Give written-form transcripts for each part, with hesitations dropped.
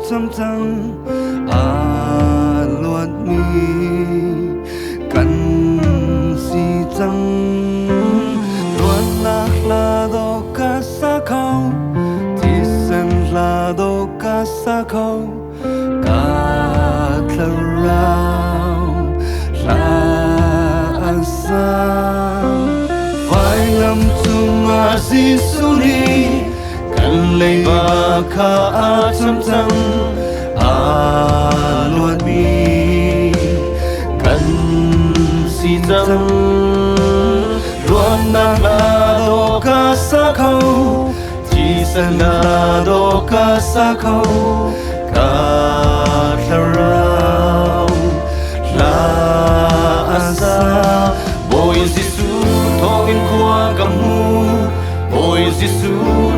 chăm chăm luật mi cần si chăng luôn la do ca sa khâu thì sen la do ca sa khâu ca thla rao la sa phải làm chung a si su ni cần lấy ba kha chăm chăm luật mi cần si chăng luôn la do ca sa khâu chỉ sen la do ca sa khâu ca thla rao la sa bồi Giêsu thong in qua cầm mu bồi Giêsu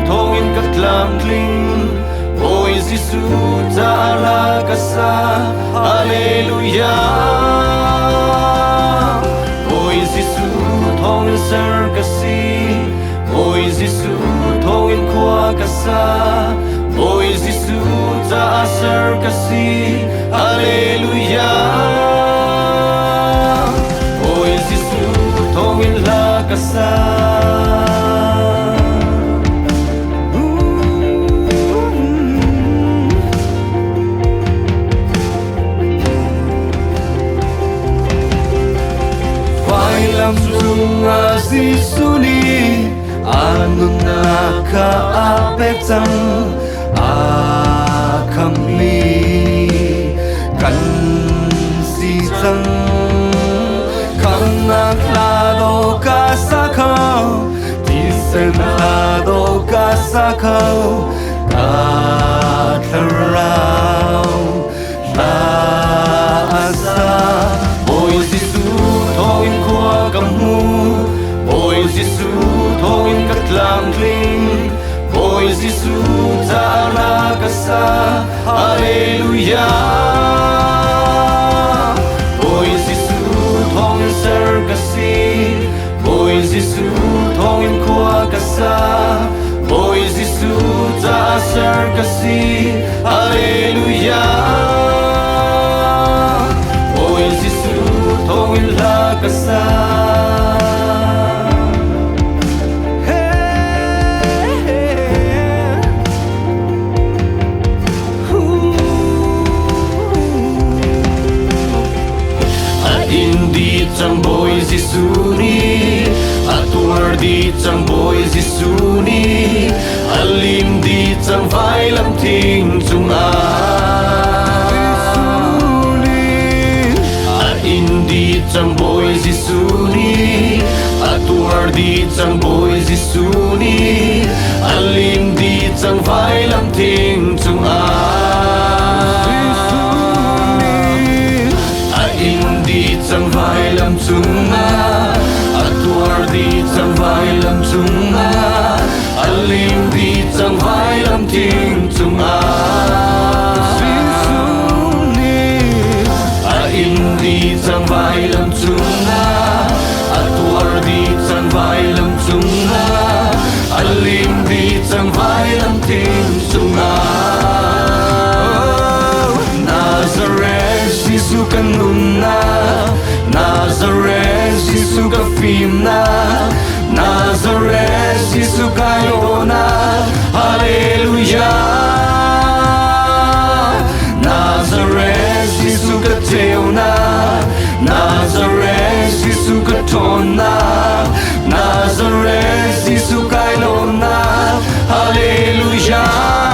thong in các lam linh bồi Giêsu ta la ca sa Hallelujah bồi Giêsu thong in ser ca si bồi Giêsu thong in qua ca sa bồi Giêsu ta ser ca si Hallelujah bồi Giêsu thong in la ca sa làm chung a Giêsu ni anun na ka apetang a kami kan si chang kan na klado ka sa khâu ti sen klado ka sa khâu ka thla rao la sa bồi Giêsu thong in qua cầm mu bồi Giêsu thong in các lam linh bồi Giêsu ta la ca sa Hallelujah bồi Giêsu thong in ser ca si bồi Giêsu thong in qua ca sa bồi Giêsu ta ser ca si Hallelujah bồi Giêsu thong in la ca sa Indi chang bồi Giêsu ni atuar di chang bồi Giêsu ni alim di chang vai lam thing chung Indi chang bồi Giêsu ni atuar di chang bồi Giêsu ni alim di chang vai lam thing chung Indi chang vai lam chung atuar di chang vai lam chung alim di chang vai lam thing chung Indi chang vai lam chung atuar di chang vai lam chung alim di chang vai lam thing chung Nazareth Giêsu kan nun na Nazareth Giêsu ka phim na Nazareth Giêsu ka yo na Hallelujah Nazareth Giêsu ka teo na Nazareth Giêsu ka ton na Nazareth Giêsu ka lo na Hallelujah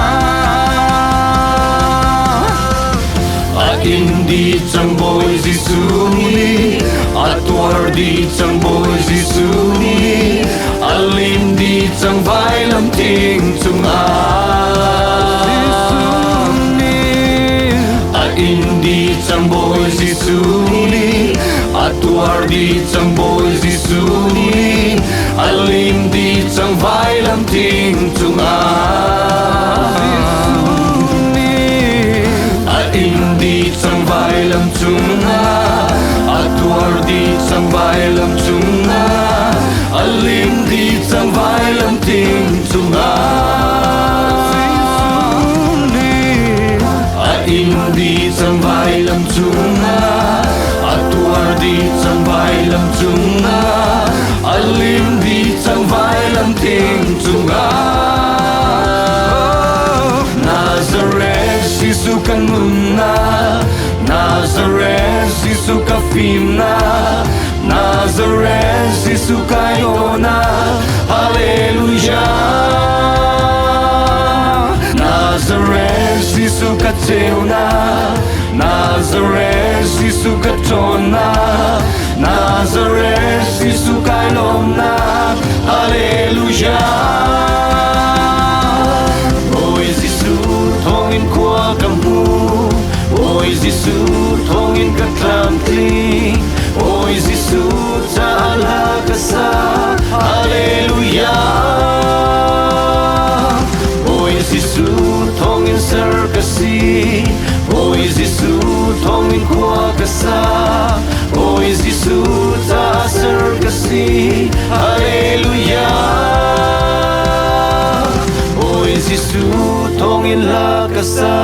Indi chang bồi Giêsu ni atuar di chang bồi Giêsu ni alim di chang vai lam thing chung Indi chang bồi Giêsu ni atuar di chang bồi Giêsu ni alim di chang vai lam thing chung Indi chang vai lam chung atuar di chang vai lam chung alim di chang vai lam thing chung Nazareth Giêsu ca phim na Nazareth Giêsu ca yona Hallelujah Nazareth Giêsu ca teuna Nazareth Giêsu ca tona Nazareth Giêsu ca lomna Hallelujah Ôi Giêsu thong in qua kamu Ôi Giêsu thong in ka klam kli Ôi Giêsu ta ala kasa Hallelujah Ôi Giêsu thong in ser kasi Ôi Giêsu thong in qua kasa Ôi Giêsu ta ser kasi Hallelujah Ôi Giêsu thong in la kasa